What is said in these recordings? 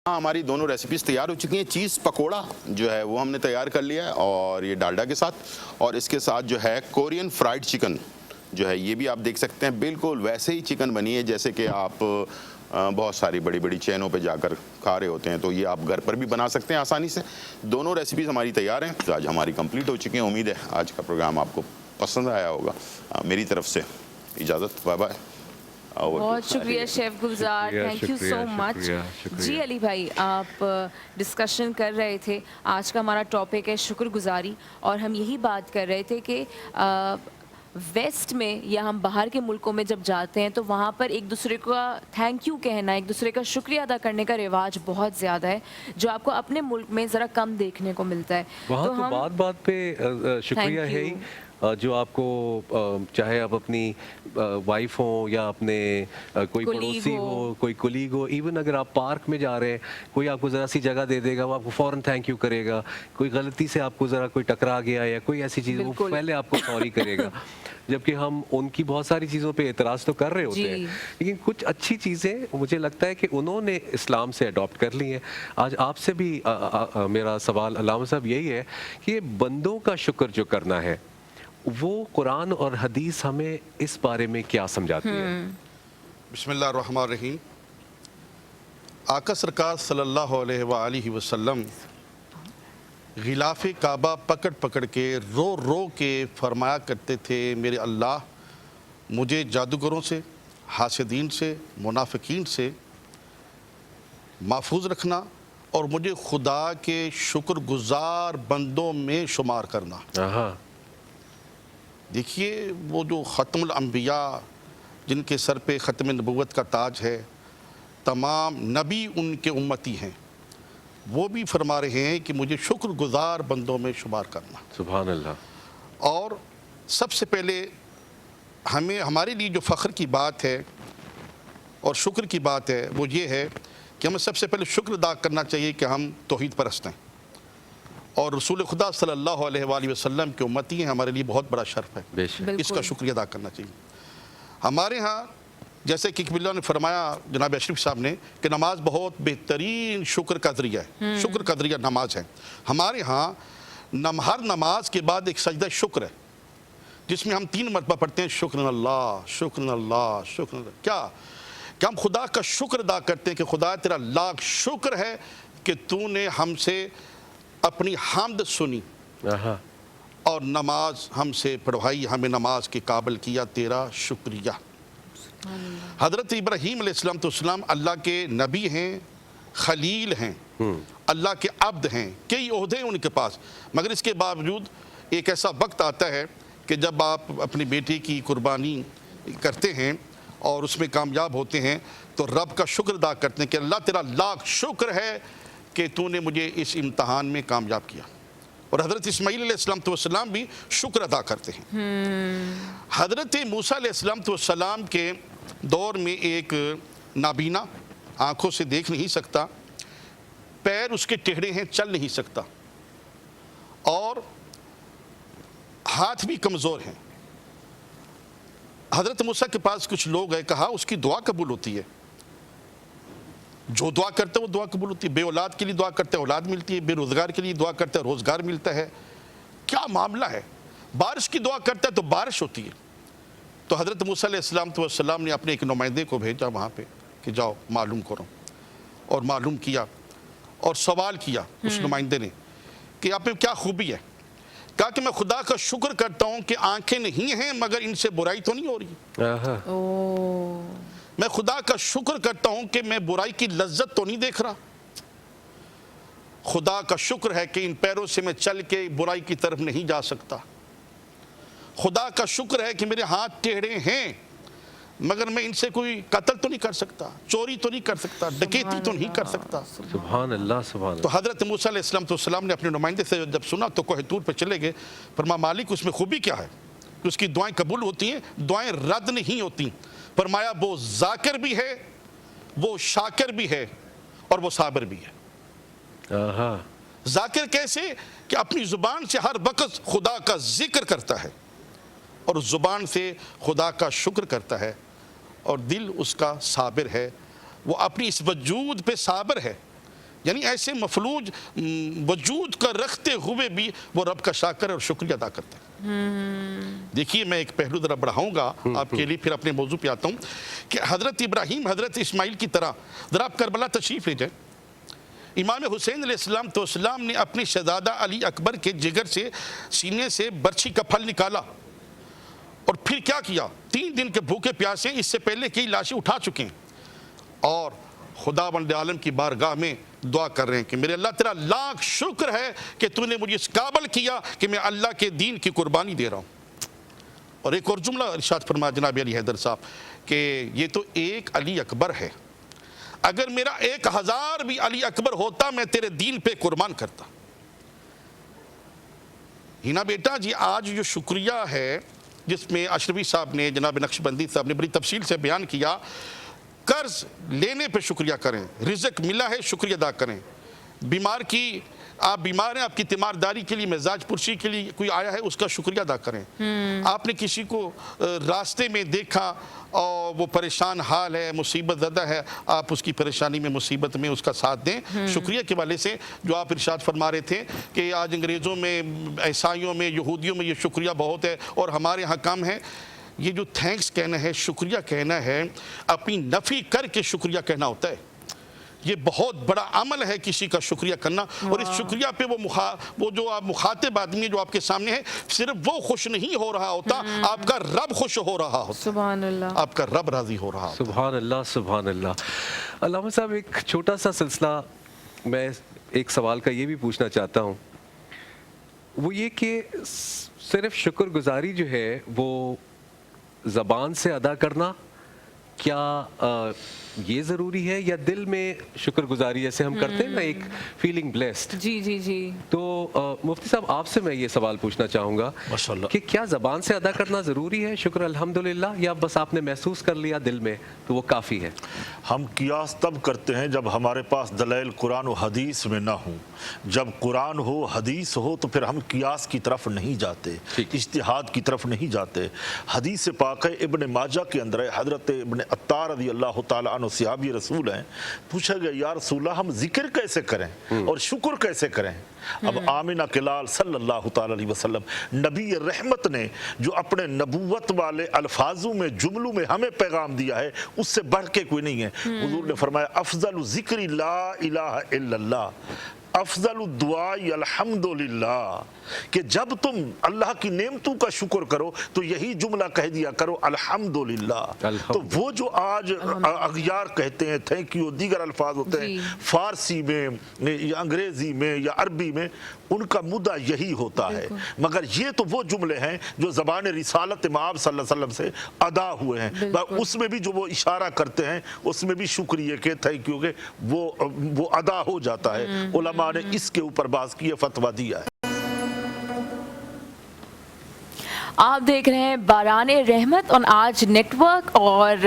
ہماری دونوں ریسیپیز تیار ہو چکی ہیں. چیز پکوڑا جو ہے وہ ہم نے تیار کر لیا ہے اور یہ ڈالڈا کے ساتھ، اور اس کے ساتھ جو ہے کورین فرائیڈ چکن جو ہے یہ بھی آپ دیکھ سکتے ہیں. بالکل ویسے ہی چکن بنی ہے جیسے کہ آپ بہت ساری بڑی بڑی چینوں پہ جا کر کھا رہے ہوتے ہیں، تو یہ آپ گھر پر بھی بنا سکتے ہیں آسانی سے. دونوں ریسیپیز ہماری تیار ہیں، آج ہماری کمپلیٹ ہو چکی ہیں. امید ہے آج کا پروگرام آپ کو پسند آیا ہوگا. میری طرف سے اجازت، بائے بائے. بہت شکریہ chef Gulzar, thank you so much. جی علی بھائی، آپ ڈسکشن کر رہے تھے، آج کا ہمارا ٹاپک ہے شکر گزاری، اور ہم یہی بات کر رہے تھے کہ ویسٹ میں یا ہم باہر کے ملکوں میں جب جاتے ہیں تو وہاں پر ایک دوسرے کا تھینک یو کہنا، ایک دوسرے کا شکریہ ادا کرنے کا رواج بہت زیادہ ہے، جو آپ کو اپنے ملک میں ذرا کم دیکھنے کو ملتا ہے. وہاں تو بات بات پہ شکریہ ہے ہی، جو آپ کو چاہے آپ اپنی وائف ہوں یا اپنے کوئی پڑوسی ہو، کوئی کولیگ ہو، ایون اگر آپ پارک میں جا رہے ہیں، کوئی آپ کو ذرا سی جگہ دے دے گا، وہ آپ کو فوراً تھینک یو کرے گا. کوئی غلطی سے آپ کو ذرا کوئی ٹکرا گیا یا کوئی ایسی چیز، وہ پہلے آپ کو سوری کرے گا. جبکہ ہم ان کی بہت ساری چیزوں پہ اعتراض تو کر رہے ہوتے ہیں، لیکن کچھ اچھی چیزیں مجھے لگتا ہے کہ انہوں نے اسلام سے اڈاپٹ کر لی ہیں. آج آپ سے بھی میرا سوال علامہ صاحب یہی ہے کہ بندوں کا شکر جو کرنا ہے، وہ قرآن اور حدیث ہمیں اس بارے میں کیا سمجھاتی ہے؟ بسم اللہ الرحمن الرحیم. آقا سرکار صلی اللہ علیہ وآلہ وسلم غلاف کعبہ پکڑ پکڑ کے رو رو کے فرمایا کرتے تھے، میرے اللہ مجھے جادوگروں سے، حاسدین سے، منافقین سے محفوظ رکھنا اور مجھے خدا کے شکر گزار بندوں میں شمار کرنا. دیکھیے وہ جو ختم الانبیاء جن کے سر پہ ختم نبوت کا تاج ہے، تمام نبی ان کے امتی ہیں، وہ بھی فرما رہے ہیں کہ مجھے شکر گزار بندوں میں شمار کرنا. سبحان اللہ. اور سب سے پہلے ہمارے لیے جو فخر کی بات ہے اور شکر کی بات ہے وہ یہ ہے کہ ہمیں سب سے پہلے شکر ادا کرنا چاہیے کہ ہم توحید پرست ہیں اور رسول خدا صلی اللہ علیہ وآلہ وسلم کے امتی ہیں. ہمارے لیے بہت بڑا شرف ہے، اس کا شکریہ ادا کرنا چاہیے. ہمارے ہاں جیسے کہ اللہ نے فرمایا جناب اشرف صاحب نے کہ نماز بہت بہترین شکر کا ذریعہ ہے، شکر کا ذریعہ نماز ہے. ہمارے ہاں ہر نماز کے بعد ایک سجدہ شکر ہے جس میں ہم 3 مرتبہ پڑھتے ہیں شکر اللہ شکر اللہ شکر اللہ. کیا کہ ہم خدا کا شکر ادا کرتے ہیں کہ خدا تیرا لاکھ شکر ہے کہ تو نے ہم سے اپنی حمد سنی اور نماز ہم سے پڑھوائی، ہمیں نماز کے قابل کیا، تیرا شکریہ. حضرت ابراہیم علیہ السلام اللہ کے نبی ہیں، خلیل ہیں، اللہ کے عبد ہیں، کئی عہدے ہیں ان کے پاس، مگر اس کے باوجود ایک ایسا وقت آتا ہے کہ جب آپ اپنی بیٹی کی قربانی کرتے ہیں اور اس میں کامیاب ہوتے ہیں تو رب کا شکر ادا کرتے ہیں کہ اللہ تیرا لاکھ شکر ہے کہ تو نے مجھے اس امتحان میں کامیاب کیا. اور حضرت اسماعیل علیہ السلام بھی شکر ادا کرتے ہیں. حضرت موسیٰ علیہ السلام کے دور میں ایک نابینا، آنکھوں سے دیکھ نہیں سکتا، پیر اس کے ٹیڑھے ہیں، چل نہیں سکتا، اور ہاتھ بھی کمزور ہیں. حضرت موسیٰ کے پاس کچھ لوگ ہیں، کہا اس کی دعا قبول ہوتی ہے، جو دعا کرتا ہے وہ دعا قبول ہوتی ہے. بے اولاد کے لیے دعا کرتا ہے اولاد ملتی ہے، بے روزگار کے لیے دعا کرتا ہے روزگار ملتا ہے. کیا معاملہ ہے؟ بارش کی دعا کرتا ہے تو بارش ہوتی ہے. تو حضرت موسیٰ علیہ السلام نے اپنے ایک نمائندے کو بھیجا وہاں پہ کہ جاؤ معلوم کرو، اور معلوم کیا اور سوال کیا اس نمائندے نے کہ آپ میں کیا خوبی ہے. کہا کہ میں خدا کا شکر کرتا ہوں کہ آنکھیں نہیں ہیں مگر ان سے برائی تو نہیں ہو رہی. میں خدا کا شکر کرتا ہوں کہ میں برائی کی لذت تو نہیں دیکھ رہا. خدا کا شکر ہے کہ ان پیروں سے میں چل کے برائی کی طرف نہیں جا سکتا. خدا کا شکر ہے کہ میرے ہاتھ ٹیڑھے ہیں مگر میں ان سے کوئی قتل تو نہیں کر سکتا، چوری تو نہیں کر سکتا، ڈکیتی تو نہیں کر سکتا. سبحان اللہ سبحان اللہ. تو حضرت موسیٰ علیہ السلام نے اپنے نمائندے سے جب سنا تو کوہ طور پہ چلے گئے. فرمایا مالک اس میں خوبی کیا ہے کہ اس کی دعائیں قبول ہوتی ہیں، دعائیں رد نہیں ہوتی. فرمایا وہ ذاکر بھی ہے، وہ شاکر بھی ہے، اور وہ صابر بھی ہے. ذاکر کیسے؟ کہ اپنی زبان سے ہر وقت خدا کا ذکر کرتا ہے اور زبان سے خدا کا شکر کرتا ہے، اور دل اس کا صابر ہے، وہ اپنی اس وجود پہ صابر ہے यानी ऐसे मफलूज वजूद का रखते हुए भी वो रब का शाकर और शुक्रिया अदा करते हैं। देखिए मैं एक पहलू ज़रा बढ़ाऊंगा आपके लिए, फिर अपने मौजू पे आता हूँ कि हज़रत इब्राहीम हज़रत इस्माइल की तरह ज़रा आप करबला तशरीफ़ ले जाए। इमाम हुसैन अलैहिस्सलाम ने अपने शहज़ादा अली अकबर के जिगर से सीने से बर्छी का फल निकाला और फिर क्या किया, 3 दिन के भूखे प्यासे इससे पहले कई लाशें उठा चुके हैं और खुदा वंद आलम की बारगाह में दुआ कर रहे हैं कि मेरे अल्लाह तेरा लाख शुक्र है कि तूने मुझे इस काबिल किया कि मैं अल्लाह के दीन की कुर्बानी दे रहा हूँ। और एक और जुमला इरशाद फरमा जनाब अली हैदर साहब कि ये तो एक अली अकबर है, अगर मेरा 1000 भी अली अकबर होता मैं तेरे दीन पे कुर्बान करता। हिना बेटा जी आज जो शुक्रिया है जिसमें अशरफी साहब ने जनाब नक्शबंदी साहब ने बड़ी तफसील से बयान किया, कर्ज लेने पे शुक्रिया करें, रिज़्क मिला है शुक्रिया अदा करें, बीमार की आप बीमार हैं आपकी तीमारदारी के लिए मिजाज पुरशी के लिए कोई आया है उसका शुक्रिया अदा करें। आपने किसी को रास्ते में देखा और वो परेशान हाल है मुसीबत ज़दा है, आप उसकी परेशानी में मुसीबत में उसका साथ दें। शुक्रिया के वाले से जो आप इरशाद फरमा रहे थे कि आज अंग्रेज़ों में ईसाइयों में यहूदियों में ये शुक्रिया बहुत है और हमारे यहाँ कम है। ये जो थैंक्स कहना है शुक्रिया कहना है अपनी नफ़ी करके शुक्रिया कहना होता है। ये बहुत बड़ा अमल है किसी का शुक्रिया करना और इस शुक्रिया पे वो जो आप मुखातिब आदमी जो आपके सामने है सिर्फ वो खुश नहीं हो रहा होता, आपका रब खुश हो रहा होता, सुभान अल्लाह, आपका रब राजी हो रहा होता। सुभान अल्लाह सुभान अल्लाह। अल्लामा साहब एक छोटा सा सिलसिला मैं एक सवाल का ये भी पूछना चाहता हूँ, वो ये कि सिर्फ शुक्रगुजारी जो है वो ज़बान से अदा करना क्या ये ज़रूरी है या दिल में शुक्रगुजारी जैसे हम करते हैं ना एक फीलिंग ब्लेस्ड। जी जी जी। तो मुफ्ती साहब आपसे मैं ये सवाल पूछना चाहूँगा माशाल्लाह कि क्या ज़बान से अदा करना ज़रूरी है शुक्र अल्हम्दुलिल्लाह, या बस आपने महसूस कर लिया दिल में तो वो काफ़ी है? हम कियास तब करते हैं जब हमारे पास दलाइल कुरान और हदीस में ना हो। जब कुरान हो हदीस हो तो फिर हम कियास की तरफ नहीं जाते, इज्तिहाद की तरफ नहीं जाते। हदीस पाक है इब्न माजा के अंदर है, हज़रत इब्न अत्तार रज़ी अल्लाह तआला अन्हु सहाबी रसूल हैं, पूछा गया या रसूलल्लाह हम जिक्र कैसे करें और शुक्र कैसे करें? अब आमिना के लाल सल्लल्लाहु तआला अलैहि वसल्लम नबी रहमत ने जो अपने नबूवत वाले अल्फाजों में जुमलों में हमें पैगाम दिया है उससे बढ़ के कोई नहीं है। हुजूर ने फरमाया अफजल ज़िक्र ला इलाहा इल्लल्लाह अफजल दुआ अल्हम्दुलिल्लाह, कि जब तुम अल्लाह की नेमतों का शुक्र करो तो यही जुमला कह दिया करो अल्हम्दुलिल्लाह। तो वो जो आज अगयार कहते हैं थैंक यू दीगर अल्फाज होते हैं फारसी में या अंग्रेजी में या अरबी में, उनका मुद्दा यही होता है। मगर ये तो वो जुमले हैं जो ज़बान रिसालत माब सल्लल्लाहु अलैहि वसल्लम से अदा हुए हैं, उसमें भी जो वो इशारा करते हैं उसमें भी शुक्रिया के थैंक यू के वो अदा हो जाता है। उलमा ने इसके ऊपर बात की है, फतवा दिया है। आप देख रहे हैं बारान रहमत और आज नेटवर्क और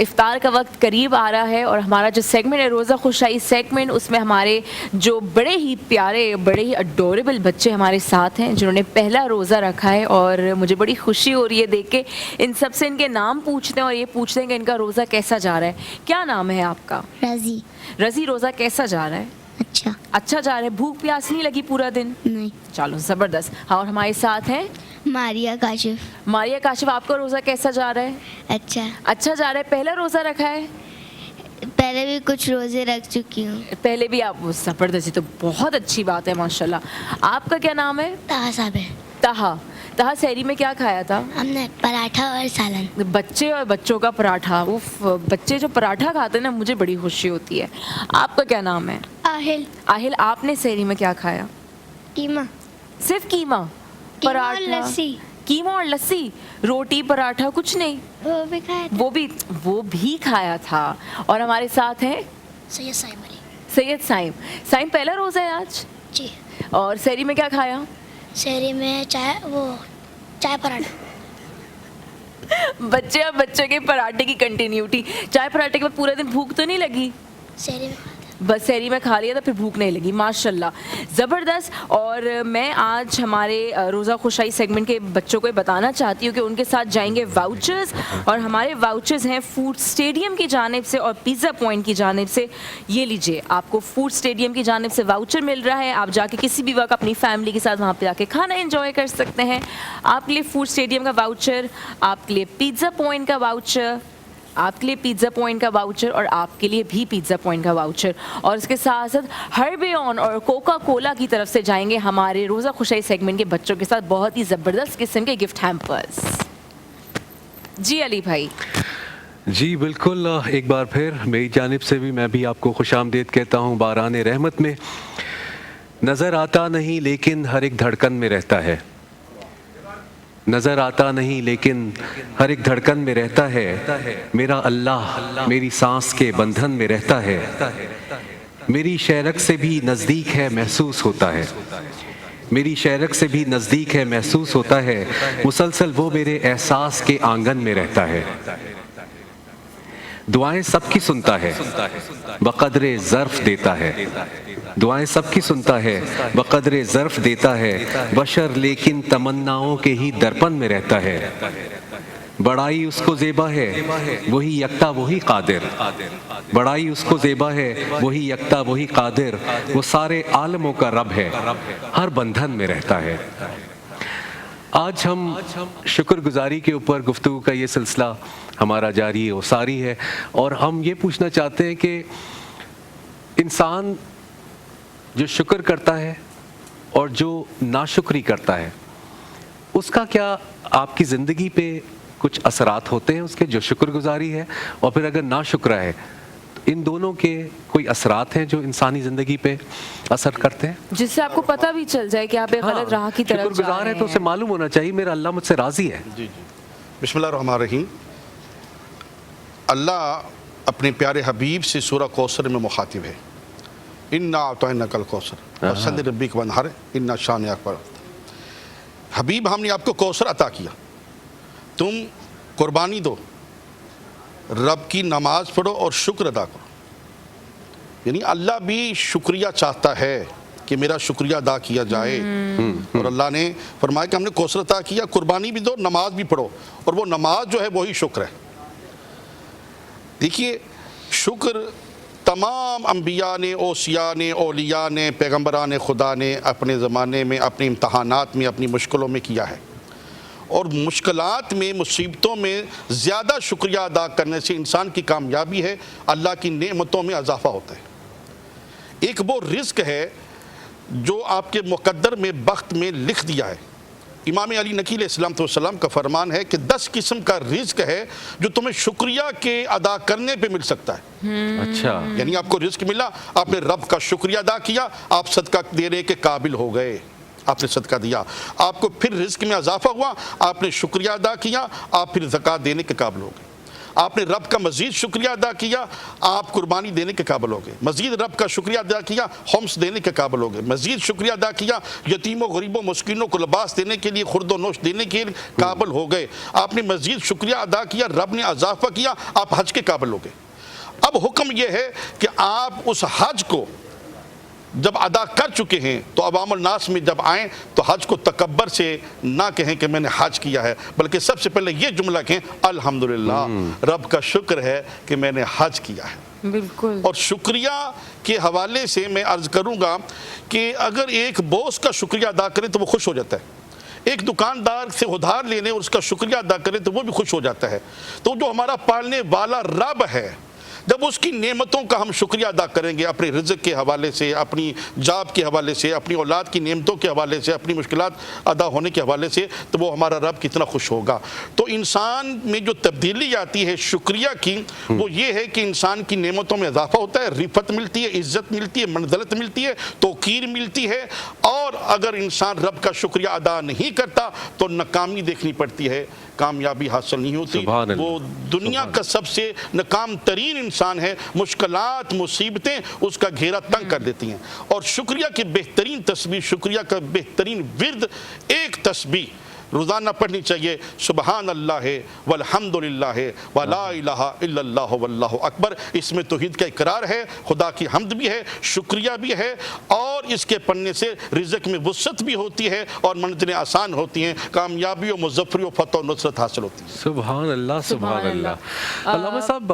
इफ्तार का वक्त करीब आ रहा है और हमारा जो सेगमेंट है रोज़ा खुशाई सेगमेंट, उसमें हमारे जो बड़े ही प्यारे बड़े ही अडोरेबल बच्चे हमारे साथ हैं जिन्होंने पहला रोज़ा रखा है और मुझे बड़ी खुशी हो रही है देख के। इन सब से इनके नाम पूछते हैं और ये पूछते हैं कि इनका रोज़ा कैसा जा रहा है। क्या नाम है आपका? रजी। रजी, रोज़ा कैसा जा रहा है? अच्छा जा रहा है। भूख प्यास नहीं लगी पूरा दिन? नहीं। चलो ज़बरदस्त। हाँ, और हमारे साथ हैं मारिया काशिफ। मारिया काशिफ, आपका रोज़ा कैसा जा रहा है? अच्छा जा रहा है। पहला रोज़ा रखा है? पहले भी कुछ रोज़े रख चुकी हूँ। पहले भी आप? ज़बरदस्त, तो बहुत अच्छी बात है माशाल्लाह। आपका क्या नाम है? ताहा साहब है। ताहा, सहरी में क्या खाया था? हमने पराठा और सालन। बच्चे और बच्चों का पराठा, उफ, बच्चे जो पराठा खाते हैं ना मुझे बड़ी खुशी होती है। आपका क्या नाम है? आहिल, आपने सहरी में क्या खाया? कीमा। सिर्फ कीमा? पराठा, लस्सी। कीमा और लस्सी, रोटी पराठा कुछ नहीं? वो भी खाया था। वो भी खाया था। और हमारे साथ हैं सैयद साइम, पहला रोज़ा है आज जी। और सहरी में क्या खाया? सहरी में चाय पराठा। बच्चे और बच्चों के पराठे की कंटिन्यूटी। चाय पराठे के बाद पूरे दिन भूख तो नहीं लगी? सहरी में बस सहरी में खा लिया था, फिर भूख नहीं लगी, माशाल्लाह, ज़बरदस्त। और मैं आज हमारे रोज़ा खुशाई सेगमेंट के बच्चों को बताना चाहती हूँ कि उनके साथ जाएंगे वाउचर्स, और हमारे वाउचर्स हैं फूड स्टेडियम की जानिब से और पिज़्ज़ा पॉइंट की जानिब से। ये लीजिए, आपको फूड स्टेडियम की जानिब से वाउचर मिल रहा है, आप जाके किसी भी वक्त अपनी फैमिली के साथ वहाँ पे जाके खाना एंजॉय कर सकते हैं। आपके लिए फूड स्टेडियम का वाउचर, आपके लिए पिज़्ज़ा पॉइंट का वाउचर, आपके लिए पिज़्ज़ा पॉइंट का वाउचर और आपके लिए भी पिज़्ज़ा पॉइंट का वाउचर, और इसके साथ साथ हर्बेन और कोका कोला की तरफ से जाएंगे हमारे रोज़ा खुशाई सेगमेंट के बच्चों के साथ बहुत ही ज़बरदस्त किस्म के गिफ्ट हैम्पर्स। जी अली भाई। जी बिल्कुल, एक बार फिर मेरी जानिब से भी मैं भी आपको खुशामदीद कहता हूँ बारान रहमत में। नज़र आता नहीं लेकिन हर एक धड़कन में रहता है, नज़र आता नहीं लेकिन हर एक धड़कन में रहता है, मेरा अल्लाह मेरी सांस के बंधन में रहता है, मेरी शहरक से भी नज़दीक है महसूस होता है, मेरी शहरक से भी नज़दीक है महसूस होता है, मुसलसल वो मेरे एहसास के आंगन में रहता है। दुआएं सबकी सुनता है, बक़द्रे ज़र्फ़ देता है, दुआएं सबकी सुनता है, बक़द्रे ज़र्फ़ देता है, बशर लेकिन तमन्नाओं के ही दर्पण में रहता है। बड़ाई उसको ज़ेबा है वही यकता वही कादिर, बड़ाई उसको ज़ेबा है वही यकता वही कादिर, वो सारे आलमों का रब है, हर बंधन में रहता है। आज हम शुक्रगुजारी के ऊपर गुफ्तगू का ये सिलसिला हमारा जारी और सारी है, और हम ये पूछना चाहते हैं कि इंसान जो शुक्र करता है और जो नाशुक्री करता है, उसका क्या आपकी ज़िंदगी पे कुछ असरात होते हैं उसके, जो शुक्रगुजारी है और फिर अगर नाशुक्र है, इन दोनों के कोई असरात हैं जो इंसानी ज़िंदगी पे असर करते हैं, जिससे आपको पता भी चल जाए कि आप एक गलत राह की तरफ जा शुक्रगुजार रहे है तो उसे हैं। मालूम होना चाहिए मेरा अल्लाह मुझसे राज़ी है। जी जी, बिस्मिल्लाहिर्रहमानिर्रहीम। अल्लाह अपने प्यारे हबीब से सूरह कौसर में मुखातिब है, इन्ना अतैनाकल कौसर वसल्लि रब्बिक वनहर इन्ना शानिअक अकबर। हबीब, हमने आपको कौसर अता किया, तुम कुर्बानी दो, रब की नमाज पढ़ो और शुक्र अदा करो। यानी अल्लाह भी शुक्रिया चाहता है कि मेरा शुक्रिया अदा किया जाए, और अल्लाह ने फरमाया कि हमने कौसर अता किया, कुर्बानी भी दो, नमाज भी पढ़ो, और वो नमाज जो है वही शुक्र है। देखिए, शुक्र तमाम अम्बिया ने, ओसिया ने, औलिया ने, पैगम्बरान खुदा ने अपने ज़माने में अपने इम्तहानात में अपनी मुश्किलों में किया है, और मुश्किलात में, मुसीबतों में ज़्यादा शुक्रिया अदा करने से इंसान की कामयाबी है, अल्लाह की नेमतों में इजाफ़ा होता है। एक वो रिज़्क है जो आपके मुक़द्दर में, बख्त में लिख दिया है। इमाम अली नकील अलैहिस्सलाम का फरमान है कि 10 किस्म का रिज़्क है जो तुम्हें शुक्रिया के अदा करने पे मिल सकता है। अच्छा, यानी आपको रिज़्क मिला, आपने रब का शुक्रिया अदा किया, आप सदका देने के काबिल हो गए, आपने सदका दिया, आपको फिर रिज़्क में इजाफा हुआ, आपने शुक्रिया अदा किया, आप फिर ज़कात देने के काबिल हो गए, आपने रब का मज़ीद शुक्रिया अदा किया, आप कुर्बानी देने के काबिल हो गए, मज़ीद रब का शुक्रिया अदा किया, हम्स देने के काबिल हो गए, मज़ीद शुक्रिया अदा किया, यतीमों गरीबों मुस्किनों को लिबास देने के लिए, खुर्द व नोश देने के काबिल हो गए, आपने मज़ीद शुक्रिया अदा किया, रब ने इजाफा किया, आप हज के काबिल हो गए। अब हुक्म यह है कि आप उस हज को जब अदा कर चुके हैं तो अवामुल नास में जब आएँ तो हज को तकब्बर से ना कहें कि मैंने हज किया है, बल्कि सबसे पहले ये जुमला कहें, अल्हम्दुलिल्लाह, रब का शुक्र है कि मैंने हज किया है। बिल्कुल। और शुक्रिया के हवाले से मैं अर्ज़ करूँगा कि अगर एक बॉस का शुक्रिया अदा करें तो वो खुश हो जाता है, एक दुकानदार से उधार लेने और उसका शुक्रिया अदा करें तो वो भी खुश हो जाता है। तो जो हमारा पालने वाला रब है, जब उसकी नेमतों का हम शुक्रिया अदा करेंगे, अपने रिज़्क़ के हवाले से, अपनी जॉब के हवाले से, अपनी औलाद की नेमतों के हवाले से, अपनी मुश्किलात अदा होने के हवाले से, तो वो हमारा रब कितना खुश होगा। तो इंसान में जो तब्दीली आती है शुक्रिया की, वो ये है कि इंसान की नेमतों में इजाफा होता है, रिफत मिलती है, इज़्ज़त मिलती है, मंज़लत मिलती है, तौक़ीर मिलती है। और अगर इंसान रब का शुक्रिया अदा नहीं करता तो नाकामी देखनी पड़ती है, कामयाबी हासिल नहीं होती। वो दुनिया का सबसे नाकाम तरीन इंसान है, मुश्किलात, मुसीबतें उसका घेरा तंग कर देती हैं। और शुक्रिया की बेहतरीन तस्बीह, शुक्रिया का बेहतरीन विर्द एक तस्बीह रोज़ाना पढ़नी चाहिए। सुबहान अल्लाह वल्हम्दुलिल्लाह वला इलाहा इल्लल्लाह वल्लाहु अकबर। इसमें तौहीद का इकरार है, खुदा की हम्द भी है, शुक्रिया भी है, और इसके पढ़ने से रिज़्क़ में वुसअत भी होती है और मंज़िलें आसान होती हैं, कामयाबी और मुज़फ़्फ़री और फतह और नुसरत हासिल होती है। सुभान अल्लाह, सुभान अल्लाह। अल्लामा साहब,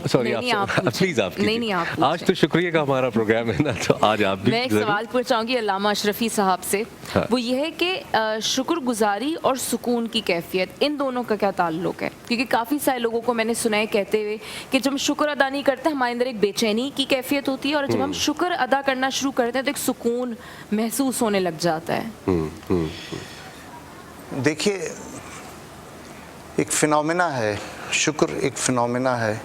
सॉरी आप प्लीज आप नहीं, आप आज तो शुक्रिया का हमारा प्रोग्राम है ना, तो आज आप भी। मैं एक सवाल पूछना चाहूँगी अल्लामा अशरफी साहब से, वो ये है कि शुक्रगुजारी और सुकून की कैफियत, इन दोनों का क्या ताल्लुक है? क्योंकि काफ़ी सारे लोगों को मैंने सुना है कहते हुए कि जब हम शुक्र अदा नहीं करते हमारे अंदर एक बेचैनी की कैफियत होती है, और जब हम शुक्र अदा करना शुरू करते हैं तो एक सुकून महसूस होने लग जाता है। देखिए, एक फिनोमेना है, शुक्र एक फिनोमेना है।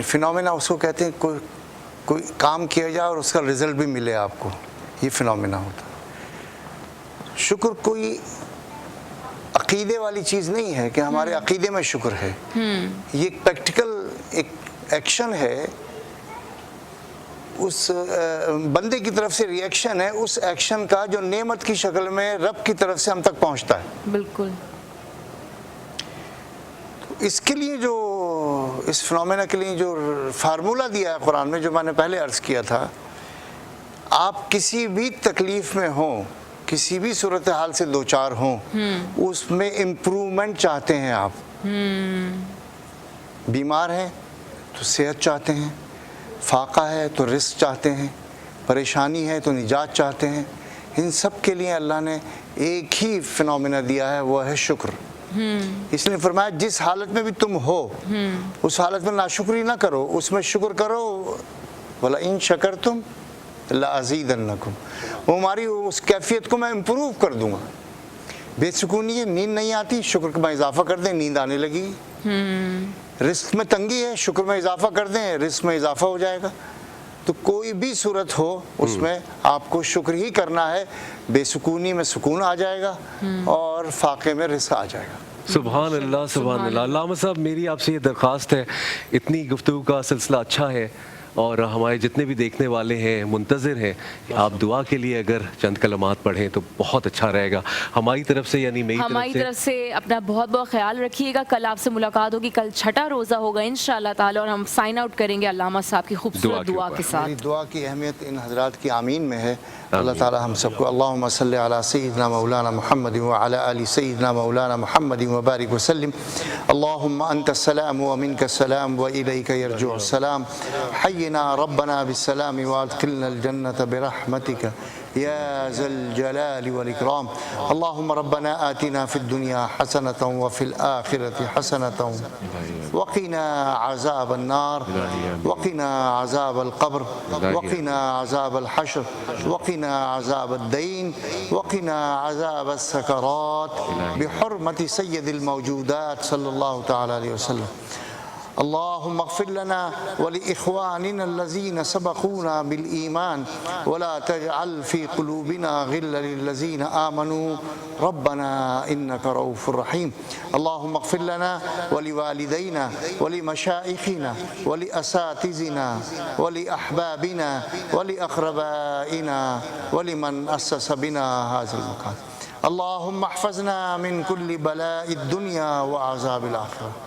फिनोमेना उसको कहते हैं कोई काम किया जाए और उसका रिजल्ट भी मिले आपको, ये फिनोमेना होता है। शुक्र कोई अकीदे वाली चीज़ नहीं है कि हमारे अकीदे में शुक्र है। ये एक प्रैक्टिकल एक एक्शन है, उस बंदे की तरफ से रिएक्शन है उस एक्शन का, जो नेमत की शक्ल में रब की तरफ से हम तक पहुंचता है। बिल्कुल। इसके लिए जो इस फिनोमेना के लिए जो फार्मूला दिया है कुरान में, जो मैंने पहले अर्ज़ किया था, आप किसी भी तकलीफ़ में हों, किसी भी सूरत हाल से दो चार हों, उसमें इम्प्रूवमेंट चाहते हैं आप। बीमार हैं तो सेहत चाहते हैं, फाका है तो रिस्क चाहते हैं, परेशानी है तो निजात चाहते हैं। इन सब के लिए अल्लाह ने एक ही फिनोमेना दिया है, वो है शुक्र। इसलिए फरमाया जिस हालत में भी तुम हो उस हालत में नाशुक्री ना करो, उसमें शुक्र करो। वला इन शकरतुम लअज़ीदन्नकुम, वो हमारी उस कैफियत को मैं इम्प्रूव कर दूंगा। बेसुकूनी है, नींद नहीं आती, शुक्र में इजाफा कर दें, नींद आने लगेगी। रिस्क में तंगी है, शुक्र में इजाफा कर दें, रिस्क में इजाफा हो जाएगा। तो कोई भी सूरत हो उसमें आपको शुक्र ही करना है। बेसुकूनी में सुकून आ जाएगा और फाके में रिस्क आ जाएगा। सुभान अल्लाह, सुभान अल्लाह। अल्लामा साहब, मेरी आपसे ये दरख्वास्त है, इतनी गुफ्तगू का सिलसिला अच्छा है और हमारे जितने भी देखने वाले हैं मुंतज़िर हैं, आप दुआ के लिए अगर चंद कलमात पढ़ें तो बहुत अच्छा रहेगा। हमारी तरफ से, यानी मेरी तरफ से अपना बहुत बहुत ख्याल रखिएगा। कल आपसे मुलाकात होगी, कल छठा रोज़ा होगा इंशाअल्लाह ताला, और हम साइन आउट करेंगे अल्लामा साहब की खूबसूरत दुआ के साथ। मेरी दुआ की अहमियत इन हज़रात की आमीन में है। अल्लाह ताला हम सबको अल्लाहुम्मा सल्ली अला सय्यिदिना मौलाना मुहम्मद व अला आलि सय्यिदिना मौलाना मुहम्मद व बारिक व सल्लिम। अल्लाहुम्मा अंतस सलाम व मिनकस सलाम व इलैका यरजुउस सलाम। हय्यिना रब्बना बिस्सलाम व अदखिलनल जन्नत बिरहमतिका या ज़ल जलालि वल इकराम। अल्लाहुम्मा रब्बना आतिना फिद दुनिया हसनतन व फिल आखिरति हसनतन व क़िना अज़ाबन नार व क़िना अज़ाबल क़ब्र व क़िना अज़ाबल हश्र व क़िना अज़ाबद दीन व क़िना अज़ाबस सकरात बिहुर्मति सय्यदिल मौजूदात सल्लल्लाहु तआला अलैहि वसल्लम। अल्लाहुम्मा अग़फ़िर लना व लिइख़वानिना अल्लज़ीना सबक़ूना बिल ईमान व ला तजअल फ़ी क़ुलूबिना ग़िल्लन लिल्लज़ीना आमनू रब्बना इन्नका रऊफ़ुर रहीम। अल्लाहुम्मा अग़फ़िर लना व लिवालिदैना व लिमशाइख़िना व लिअसातिज़िना व लिअहबाबिना व लिअक़रबाइना व लिमन अस्सस बिना हाज़िल मकान। अल्लाहुम्मा अहफ़ज़ना मिन कुल्लि बलाइद दुनिया व अज़ाबिल आख़िरह।